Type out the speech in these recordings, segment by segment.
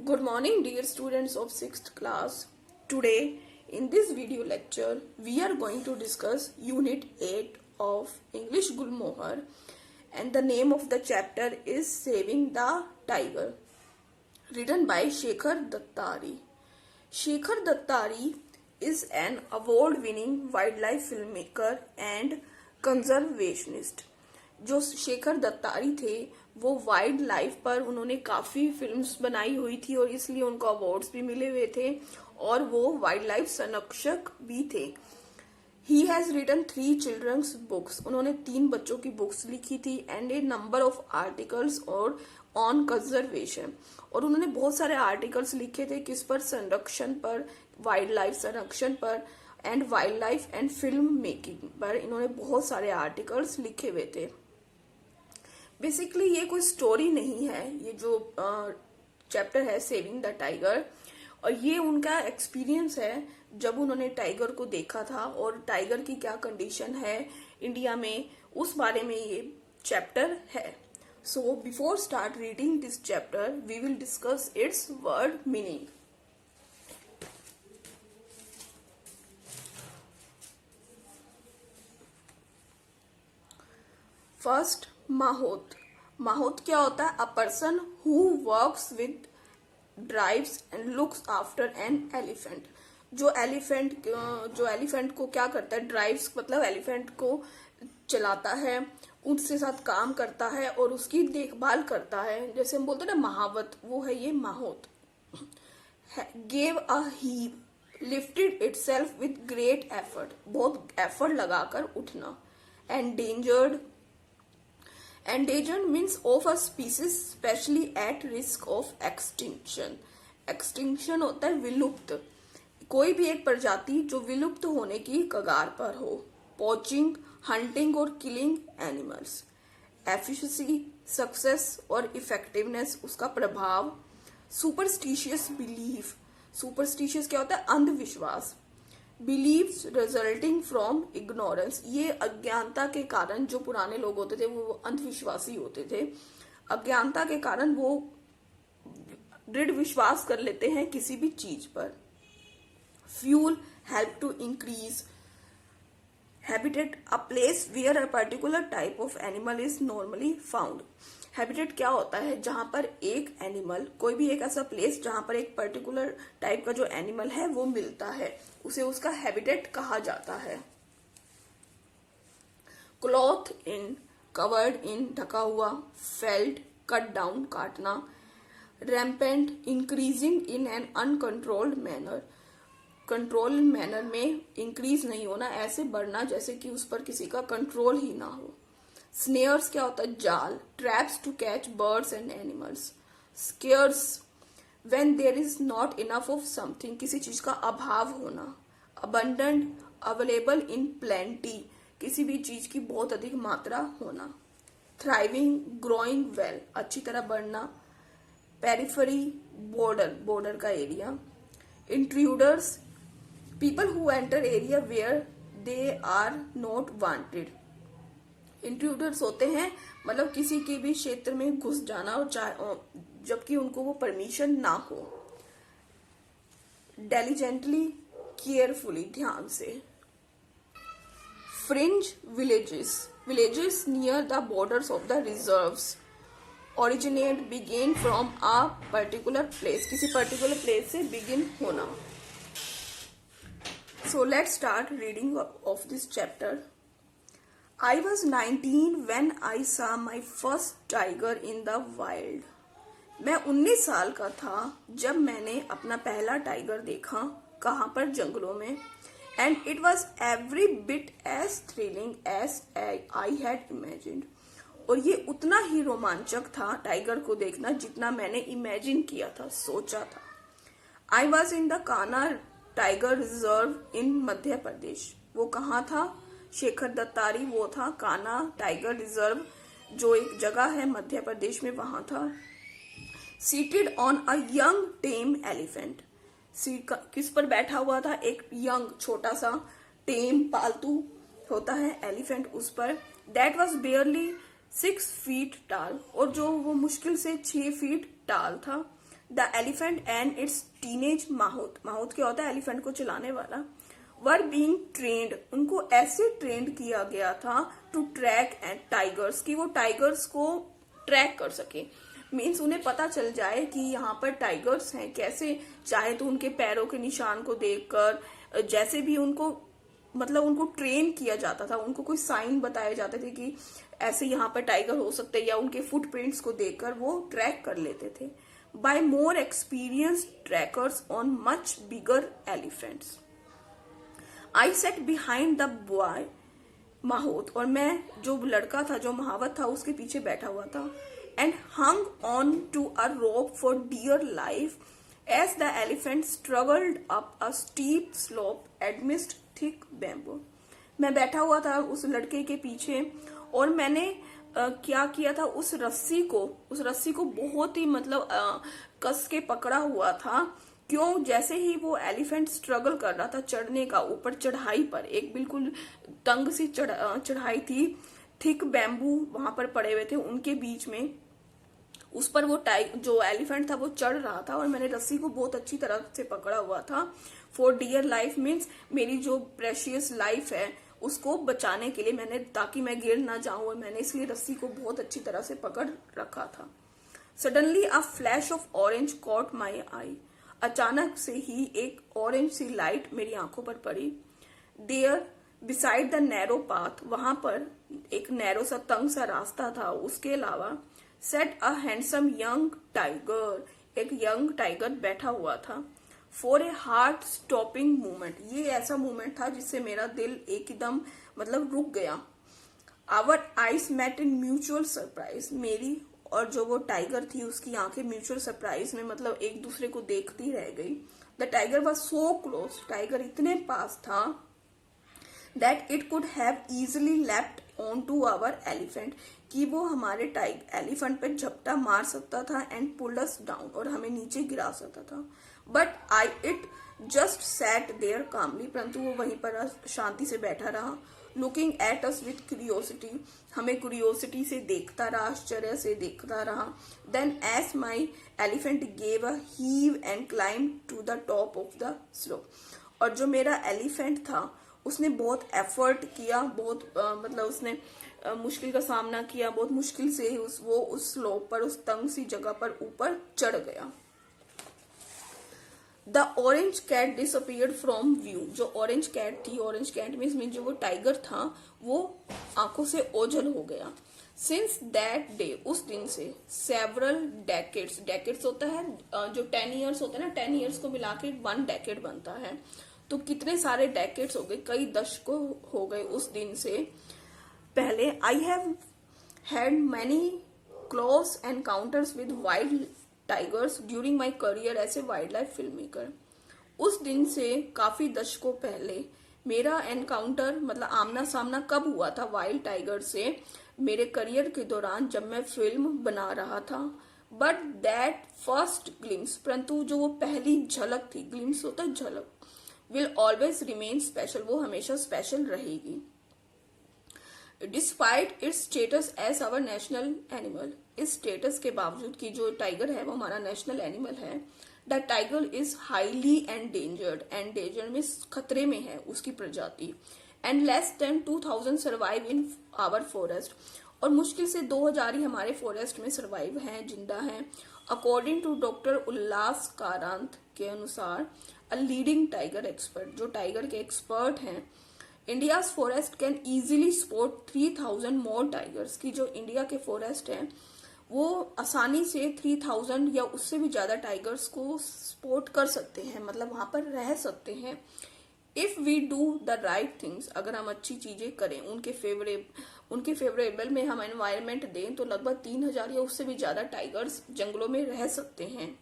Good morning, dear students of 6th class. Today, in this video lecture, we are going to discuss Unit 8 of English Gulmohar, and the name of the chapter is Saving the Tiger, written by Shekhar Dattari. Shekhar Dattari is an award-winning wildlife filmmaker and conservationist. जो शेखर दत्तारी थे वो wild life पर उन्होंने काफी films बनाई हुई थी और इसलिए उनको अवार्ड्स भी मिले हुए थे और वो वाइल्ड लाइफ संरक्षक भी थे. He has written 3 children's books. उन्होंने 3 बच्चों की बुक्स लिखी थी and a number of articles और ऑन कंजर्वेशन. और उन्होंने बहुत सारे आर्टिकल्स लिखे थे किस पर, संरक्षण पर, वाइल्ड लाइफ संरक्षण पर and wild life and film making पर. इन्होंने बहुत सारे आर्टिकल्स लिखे हुए थे. बेसिकली ये कोई स्टोरी नहीं है, ये जो चैप्टर है सेविंग द टाइगर, और ये उनका एक्सपीरियंस है जब उन्होंने टाइगर को देखा था और टाइगर की क्या कंडीशन है इंडिया में, उस बारे में ये चैप्टर है. So before start reading this chapter we will discuss its word meaning. First, mahout. Mahout क्या होता है? A person who works with drives and looks after an elephant. जो एलिफेंट को क्या करता है? ड्राइव्स मतलब एलिफेंट को चलाता है, उसके साथ काम करता है और उसकी देखभाल करता है. जैसे हम बोलते हैं ना महावत, वो है ये mahout. Gave a heave, lifted itself with great effort, बहुत एफर्ट लगाकर उठना. Endangered, endangered means of a species specially at risk of extinction. extinction होता है विलुप्त, कोई भी एक प्रजाति जो विलुप्त होने की कगार पर हो. poaching, hunting और killing animals. efficacy, सक्सेस और इफेक्टिवनेस, उसका प्रभाव. superstitious belief, superstitious क्या होता है? अंधविश्वास. बिलीव्स रिजल्टिंग फ्रॉम इग्नोरेंस, ये अज्ञानता के कारण, जो पुराने लोग होते थे वो अंधविश्वासी होते थे, अज्ञानता के कारण वो दृढ़ विश्वास कर लेते हैं किसी भी चीज पर. Fuel, help to increase. Habitat, a place where a particular type of animal is normally found. Habitat क्या होता है? जहां पर एक एनिमल, कोई भी एक ऐसा प्लेस जहां पर एक पर्टिकुलर टाइप का जो एनिमल है वो मिलता है, उसे उसका हैबिटेट कहा जाता है. क्लॉथ इन, कवर्ड इन, ढका हुआ. फेल्ट, कट डाउन, काटना. Rampant, increasing in an uncontrolled manner, control manner में इंक्रीज नहीं होना, ऐसे बढ़ना जैसे कि उस पर किसी का कंट्रोल ही ना हो. स्नेयर्स क्या होता है? जाल. Traps to catch birds and animals. Scarce, when there is not enough of something, किसी चीज का अभाव होना. अबंडेंट, अवेलेबल इन प्लेंटी, किसी भी चीज की बहुत अधिक मात्रा होना. थ्राइविंग, ग्रोइंग वेल, अच्छी तरह बढ़ना. पेरिफेरी, बॉर्डर, बॉर्डर का area. Intruders, people who enter area where they are not wanted. Intruders होते हैं मतलब किसी के भी क्षेत्र में घुस जाना और जबकि उनको वो परमिशन ना हो. डेलिजेंटली, केयरफुली, ध्यान से. Fringe villages, villages near the borders of the reserves. Originate, begin from a particular place, किसी पर्टिकुलर प्लेस से बिगिन होना. So let's start reading of this chapter. I was 19 when I saw my first tiger in the wild. मैं 19 साल का था जब मैंने अपना पहला टाइगर देखा. कहाँ पर? जंगलों में. And it was every bit as thrilling as I had imagined. और ये उतना ही रोमांचक था टाइगर को देखना जितना मैंने इमेजिन किया था, सोचा था. I was in the Kanha tiger reserve in Madhya Pradesh. वो कहाँ था? शेखर दत्तारी वो था कान्हा टाइगर रिजर्व, जो एक जगह है मध्य प्रदेश में, वहां था. Seated on a young time elephant, किस पर बैठा हुआ था? एक यंग, छोटा सा, टेम, पालतू होता है एलिफेंट, उस पर. दैट वॉज बियरली 6 फीट टाल, और जो वो मुश्किल से 6 फीट टाल था. The elephant and its teenage mahout, mahout क्या होता है? एलिफेंट को चलाने वाला। वर बीइंग ट्रेंड, उनको ऐसे ट्रेंड किया गया था टू ट्रैक एंड टाइगर्स, कि वो टाइगर्स को ट्रैक कर सके। मीन्स उन्हें पता चल जाए कि यहाँ पर टाइगर्स हैं कैसे, चाहे तो उनके पैरों के निशान को देखकर, जैसे भी उनको मतलब उनको ट्रेन किया जाता था, उनको कोई साइन बताए जाते थे कि ऐसे यहाँ पर टाइगर हो सकते हैं, या उनके फुटप्रिंट्स को देखकर वो ट्रैक कर लेते थे। By more experience trackers on much bigger elephants. I sat behind the boy mahout, और मैं जो लड़का था, जो महावत था, उसके पीछे बैठा हुआ था। And hung on to a rope for dear life as the elephant struggled up a steep slope amidst thick bamboo. मैं बैठा हुआ था उस लड़के के पीछे, और मैंने क्या किया था, उस रस्सी को बहुत ही मतलब कस के पकड़ा हुआ था। क्यों? जैसे ही वो एलिफेंट स्ट्रगल कर रहा था चढ़ने का ऊपर, चढ़ाई पर, एक बिल्कुल तंग सी चढ़ाई थी, थिक बैम्बू वहां पर पड़े हुए थे, उनके बीच में उस पर वो जो एलिफेंट था वो चढ़ रहा था, और मैंने रस्सी को बहुत अच्छी तरह से पकड़ा हुआ था। फॉर डियर लाइफ मीन्स मेरी जो प्रेशियस लाइफ है उसको बचाने के लिए, मैंने, ताकि मैं गिर ना जाऊं, और मैंने इसलिए रस्सी को बहुत अच्छी तरह से पकड़ रखा था। Suddenly a flash of orange caught my eye, अचानक से ही एक ऑरेंज सी लाइट मेरी आंखों पर पड़ी। There beside the narrow path, वहां पर एक नैरो सा तंग सा रास्ता था, उसके अलावा set a handsome young tiger, एक यंग टाइगर बैठा हुआ था। For a heart stopping movement, ये ऐसा मूवमेंट था जिससे मेरा दिल एकदम मतलब रुक गया। Our eyes met in mutual surprise, मेरी और जो वो टाइगर थी उसकी आंखें म्यूचुअल सरप्राइज में मतलब एक दूसरे को देखती रह गई। The tiger was so close, tiger इतने पास था that it could have easily leapt onto our elephant, कि वो हमारे एलिफेंट पे झपटा मार सकता था एंड पुल्ड अस डाउन, और हमें नीचे गिरा सकता था। But it just sat there calmly, परंतु वो वहीं पर शांति से बैठा रहा। Looking at us with curiosity, हमें क्यूरियोसिटी से देखता रहा, आश्चर्य से देखता रहा। Then as my elephant gave a heave and climb to the top of the slope, और जो मेरा एलिफेंट था उसने बहुत एफर्ट किया, बहुत मतलब उसने मुश्किल का सामना किया, बहुत मुश्किल से वो उस स्लोप पर, उस तंग सी जगह पर ऊपर चढ़ गया। The orange cat disappeared from view, जो ऑरेंज कैट थी, ऑरेंज कैट मीन जो वो टाइगर था, वो आंखों से ओझल हो गया। सिंस दैट डे, उस दिन से, सेवरल डेकेड्स, डेकेड्स होता है जो 10 ईयर्स होते हैं ना, 10 ईयर्स को मिला के 1 डेकेड बनता है, तो कितने सारे डेकेड्स हो गए, कई दशकों हो गए उस दिन से पहले। I have had many close encounters with wild tigers during my career as a wild life film maker. उस दिन से काफी दशकों पहले मेरा एनकाउंटर मतलब आमना सामना कब हुआ था वाइल्ड टाइगर से? मेरे करियर के दौरान, जब मैं फिल्म बना रहा था। बट दैट फर्स्ट ग्लिम्स, परंतु जो वो पहली झलक थी, ग्लिम्स होता है झलक, विल ऑलवेज रिमेन स्पेशल, वो हमेशा स्पेशल रहेगी। Despite its status as our national animal, इस स्टेटस के बावजूद कि जो टाइगर है वो हमारा नेशनल एनिमल है। The tiger is highly endangered, endangered में खतरे में है उसकी प्रजाति। And less than 2000 survive in our forest, और मुश्किल से 2000 ही हमारे फॉरेस्ट में सर्वाइव हैं, जिंदा हैं। अकॉर्डिंग टू डॉक्टर उल्लास कारांत के अनुसार, अ लीडिंग टाइगर एक्सपर्ट, जो टाइगर के एक्सपर्ट हैं, India's forest can easily support 3000 more tigers, की जो इंडिया के फॉरेस्ट हैं वो आसानी से 3000 या उससे भी ज्यादा टाइगर्स को सपोर्ट कर सकते हैं, मतलब वहां पर रह सकते हैं। If we do the right things, अगर हम अच्छी चीजें करें, उनके फेवरेबल में हम एनवायरमेंट दें, तो लगभग 3000 या उससे भी ज्यादा टाइगर्स जंगलों में रह सकते हैं।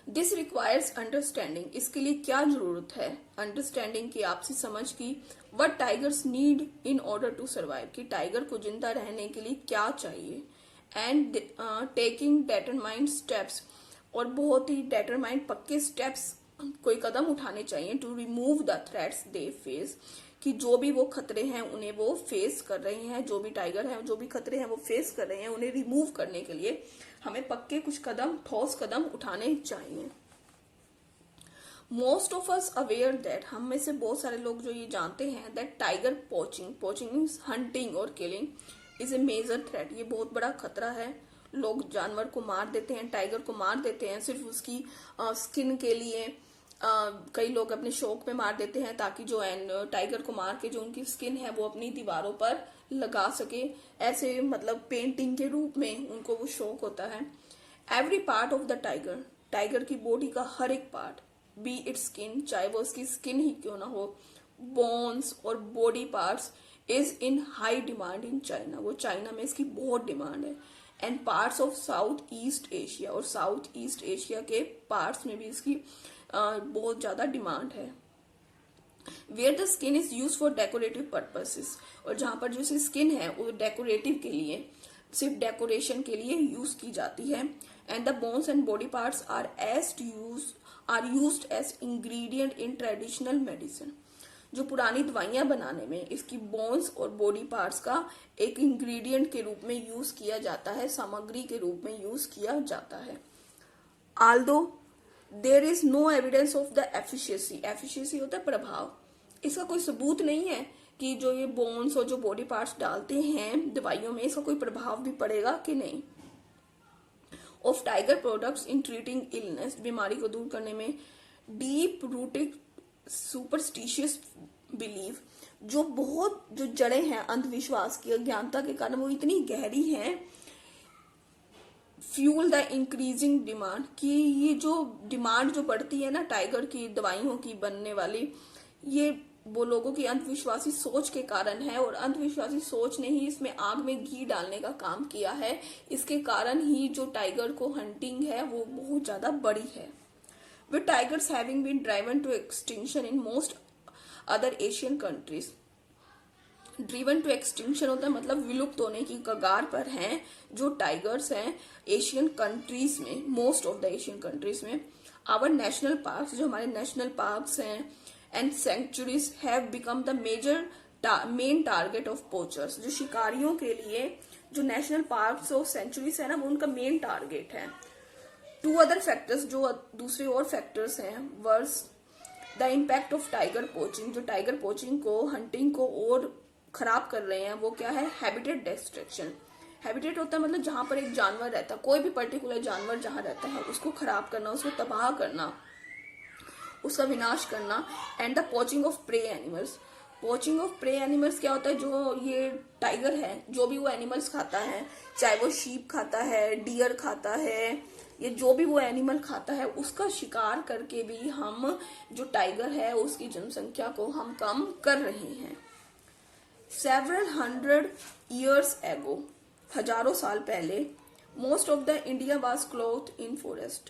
दिस रिक्वायर्स अंडरस्टैंडिंग, इसके लिए क्या जरूरत है? अंडरस्टैंडिंग की, आपसी समझ की। What tigers need in order to survive, कि टाइगर को जिंदा रहने के लिए क्या चाहिए। एंड टेकिंग डेटरमाइंड स्टेप्स, और बहुत ही डेटरमाइंड पक्के स्टेप्स, कोई कदम उठाने चाहिए। To remove the threats they face, कि जो भी वो खतरे हैं उन्हें वो फेस कर रहे हैं, जो भी टाइगर हैं जो भी खतरे हैं वो फेस कर रहे हैं, उन्हें रिमूव करने के लिए हमें पक्के कुछ कदम, ठोस कदम उठाने चाहिए। Most of us aware that, हम में से बहुत सारे लोग जो ये जानते हैं that tiger poaching means hunting और killing is a major threat, ये बहुत बड़ा खतरा है। लोग जानवर को मार देते हैं, टाइगर को मार देते हैं सिर्फ उसकी स्किन के लिए। कई लोग अपने शौक में मार देते हैं ताकि जो टाइगर को मार के जो उनकी स्किन है वो अपनी दीवारों पर लगा सके, ऐसे मतलब पेंटिंग के रूप में उनको वो शौक होता है। Every part of the tiger, tiger की बॉडी का हर एक पार्ट, बी इट स्किन, चाहे वो उसकी स्किन ही क्यों ना हो, बोन्स और body parts is in high demand in China, वो चाइना में इसकी बहुत डिमांड है। And parts of south east Asia, और साउथ ईस्ट एशिया के पार्ट्स में भी इसकी बहुत ज्यादा डिमांड है। Where the skin is use for decorative purposes, और जहां पर जो स्किन है वो डेकोरेटिव के लिए, सिर्फ डेकोरेशन के लिए यूज की जाती है। And the bones and body parts are used as ingredient in traditional medicine, जो पुरानी दवाइयां बनाने में इसकी बोन्स और बॉडी पार्ट्स का एक इंग्रेडिएंट के रूप में यूज किया जाता है, सामग्री के रूप में यूज किया जाता है। Although there is no evidence of the efficiency, efficiency होता है प्रभाव, इसका कोई सबूत नहीं है कि जो ये बोन्स और जो बॉडी पार्ट्स डालते हैं दवाइयों में इसका कोई प्रभाव भी पड़ेगा कि नहीं। Of tiger products in treating illness, बीमारी को दूर करने में। डीप रूटेड सुपरस्टिशियस बिलीव, जो बहुत जो जड़ें हैं अंधविश्वास की, अज्ञानता के कारण वो इतनी गहरी हैं। फ्यूल द इंक्रीजिंग डिमांड, कि ये जो डिमांड जो बढ़ती है ना टाइगर की दवाइयों की बनने वाली, ये वो लोगों की अंधविश्वासी सोच के कारण है, और अंधविश्वासी सोच ने ही इसमें आग में घी डालने का काम किया है। इसके कारण ही जो टाइगर को हंटिंग है वो बहुत ज्यादा बड़ी है। With tigers having been driven to extinction in most other Asian countries, driven to extinction होता है मतलब विलुप्त होने की कगार पर हैं जो टाइगर्स हैं एशियन कंट्रीज में, most of the Asian countries में। आवर नेशनल पार्क्स, जो हमारे नेशनल पार्क्स हैं and sanctuaries have become the main target of poachers, जो शिकारियों के लिए जो नेशनल पार्क्स और सेंचुरीज है ना वो उनका मेन टारगेट है। टू अदर फैक्टर्स, जो दूसरे और फैक्टर्स हैं, worse the impact of tiger poaching, जो टाइगर पोचिंग को, हंटिंग को और खराब कर रहे हैं, वो क्या है, हैबिटेट डिस्ट्रक्शन। हैबिटेट होता है मतलब जहां पर एक जानवर रहता है, कोई भी पर्टिकुलर जानवर जहां रहता है उसको खराब करना, उसको तबाह करना, उसका विनाश करना। And the poaching of prey animals, poaching of prey animals क्या होता है, जो ये टाइगर है जो भी वो एनिमल्स खाता है, चाहे वो शीप खाता है, डियर खाता है, ये जो भी वो एनिमल खाता है उसका शिकार करके भी हम जो टाइगर है उसकी जनसंख्या को हम कम कर रहे हैं। सेवरल 100 years ago, हजारों साल पहले, most of the India was cloth in forest,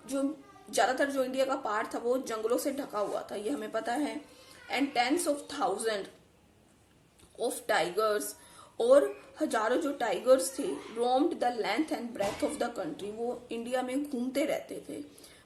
जो ज्यादातर जो इंडिया का पार्ट था वो जंगलों से ढका हुआ था, ये हमें पता है। And tens of thousand of tigers, और हजारों जो टाइगर्स थे, roamed the length and breadth of the country, वो इंडिया में घूमते रहते थे।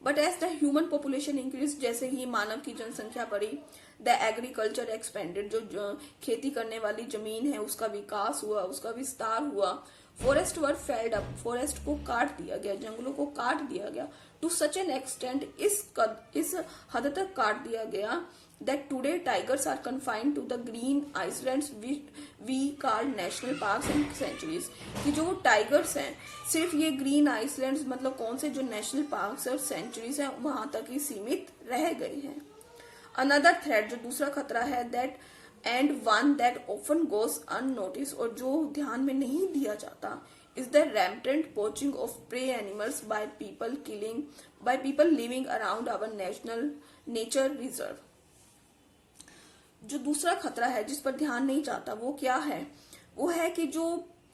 But as the human population increase, जैसे ही मानव की जनसंख्या बढ़ी, द एग्रीकल्चर एक्सपेंडेड, जो खेती करने वाली जमीन है उसका विकास हुआ, उसका विस्तार हुआ। फॉरेस्ट वर फेल्ड अप, फॉरेस्ट को काट दिया गया, जंगलों को काट दिया गया। टू सच एन एक्सटेंट, इस हद तक काट दिया गया that today tigers are confined to the green islands we call national parks and sanctuaries, कि जो टाइगर्स हैं सिर्फ ये ग्रीन आइसलैंड्स मतलब कौन से जो नेशनल पार्क्स और सेंचुरीज हैं वहां तक ही सीमित रह गए हैं। अनदर थ्रेट, जो दूसरा खतरा है, that and one that often goes unnoticed, और जो ध्यान में नहीं दिया जाता, is the rampant poaching of prey animals by people living around our national nature reserve। जो दूसरा खतरा है जिस पर ध्यान नहीं जाता वो क्या है, वो है कि जो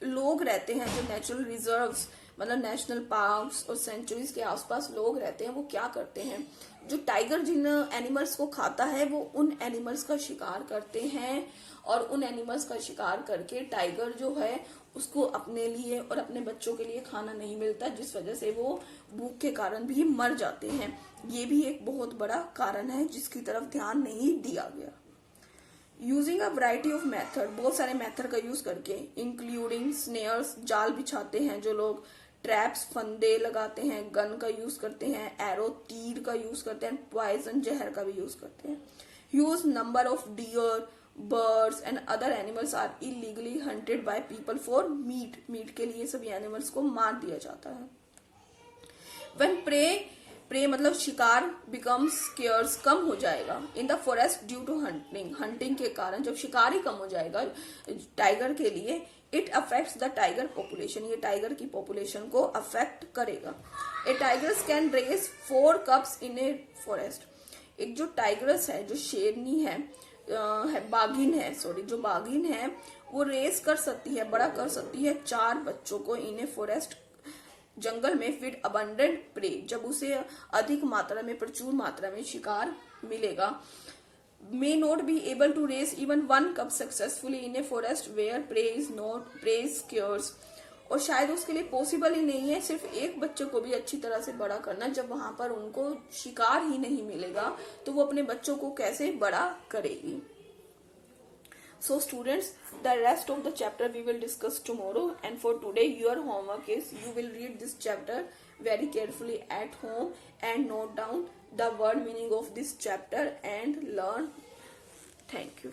लोग रहते हैं, जो नेचुरल रिजर्व्स मतलब नेशनल पार्क्स और सेंचुरीज के आसपास लोग रहते हैं, वो क्या करते हैं, जो टाइगर जिन एनिमल्स को खाता है वो उन एनिमल्स का शिकार करते हैं, और उन एनिमल्स का शिकार करके टाइगर जो है उसको अपने लिए और अपने बच्चों के लिए खाना नहीं मिलता, जिस वजह से वो भूख के कारण भी मर जाते हैं। ये भी एक बहुत बड़ा कारण है जिसकी तरफ ध्यान नहीं दिया गया। Using a variety of method, बहुत सारे मेथड का यूज करके, इंक्लूडिंग स्नेयर्स, जाल बिछाते हैं जो लोग, ट्रैप्स फंदे लगाते हैं, गन का यूज करते हैं, एरो तीर का यूज करते हैं, पॉइजन जहर का भी यूज करते हैं. Huge number of dear, birds and other animals are illegally hunted by people for meat. Meat के लिए सभी एनिमल्स को मार दिया जाता है. when prey मतलब शिकार becomes scarce, कम हो जाएगा in the forest due to hunting के कारण जब शिकार ही कम हो जाएगा टाइगर के लिए, it affects the tiger population, ये टाइगर की पॉपुलेशन को अफेक्ट करेगा. a tigers can raise 4 cubs in a forest. एक जो टाइगरस है, जो शेरनी है बाघिन है, जो बाघिन है वो रेस कर सकती है, बड़ा कर सकती है 4 बच्चों को इन ए फॉरेस्ट, जंगल में, विद अबंडेंट प्रे, जब उसे अधिक मात्रा में, प्रचुर मात्रा में शिकार मिलेगा. may not be able to raise even 1 cub successfully in a forest where prey is scarce. और शायद उसके लिए पॉसिबल ही नहीं है सिर्फ एक बच्चे को भी अच्छी तरह से बड़ा करना, जब वहां पर उनको शिकार ही नहीं मिलेगा तो वो अपने बच्चों को कैसे बड़ा करेगी. So students, the rest of the chapter we will discuss tomorrow, and for today your homework is you will read this chapter very carefully at home and note down the word meaning of this chapter and learn. Thank you.